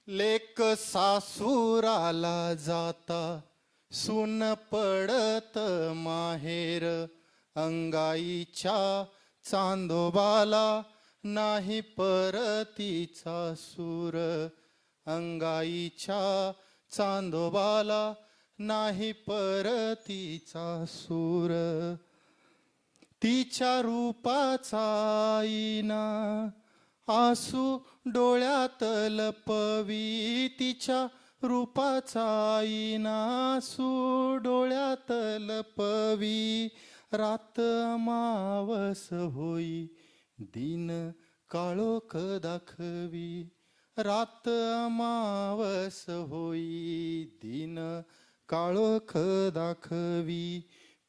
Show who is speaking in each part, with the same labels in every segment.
Speaker 1: लेक सासूराला जाता सून पडत माहेर, अंगाईच्या चांदोबाला नाही परतीचा सूर. अंगाईच्या चांदोबाला नाही परतीचा सूर. तिच्या रूपाचा आईना आसू डोळ्यात लपवी. तिच्या रूपाचा आईना आसू डोळ्यात लपवी. रात अमावस होई दिन काळोख दाखवी. रात अमावस होई दिन काळोख दाखवी.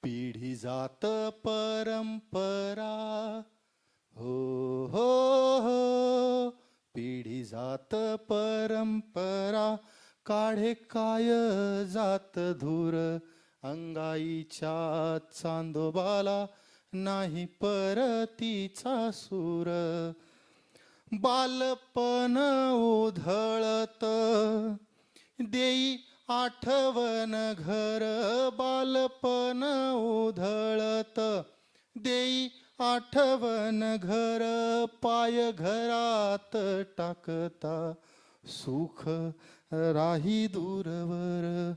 Speaker 1: पिढी जात परंपरा हो हो हो. पिढी जात परंपरा काढे काय जात धूर. अंगाईच्या चांदोबाला नाही परतीचा सूर. बालपण उधळत देई आठवण घर. बालपण उधळत देई आठवण घर. पाय घरात टाकता सुख राही दूरवर.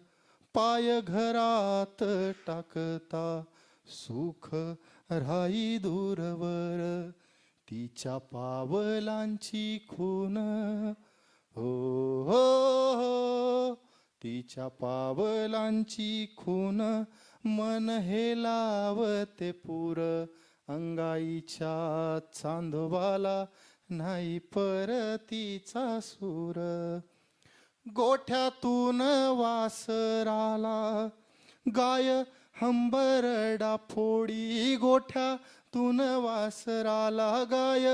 Speaker 1: पाय घरात टाकता सुख राही दूरवर. तिच्या पावलांची खून हो हो हो. तिच्या पावलांची खून मन हे लावते पूर. अंगाईच्या चांदोबाला नाही परतीचा सूर. गोठ्यातून वासराला गाय हंबरडा फोडी. गोठ्यातून वासराला गाय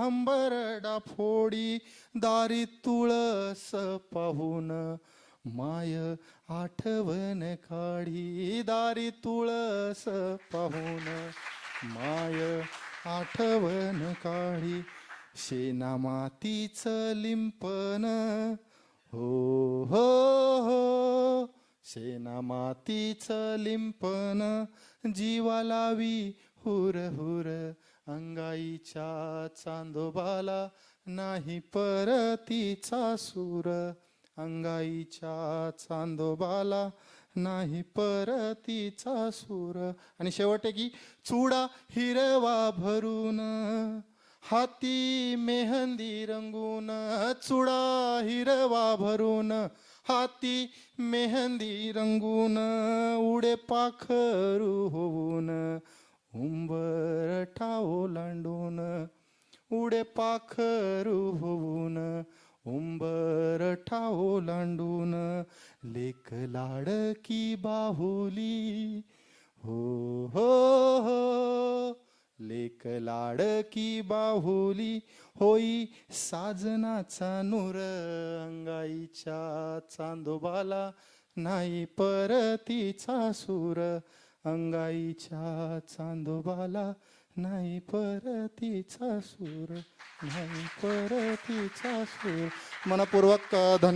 Speaker 1: हंबरडा फोडी. दारी तुळस पाहून माय आठवण काढी. दारी तुळस पाहून माय आठवण काढी. शेना मातीचं लिंपण हो हो हो. शेना मातीचं लिंपण जीवा लावी हुर हुर. अंगाईच्या चांदोबाला नाही परतीचा सूर. अंगाईच्या चांदोबाला नाही परतीचा सूर. आणि शेवट की चुडा हिरवा भरून हाती मेहंदी रंगून. चुडा हिरवा भरून हाती मेहंदी रंगून. उडे पाखरू होऊन उंबरठा ओलांडून. उडे पाखरू होऊन उंबरठा ओलांडून. लेक लाडकी बाहुली हो हो हो. लेक लाडकी बाहुली होई साजनाचा नूर. अंगाईच्या चांदोबाला नाही परतीचा सूर. अंगाईच्या चांदोबाला नाही परतीचा सूर. नाही परतीचा सूर. मनपूर्वक धन्यवाद.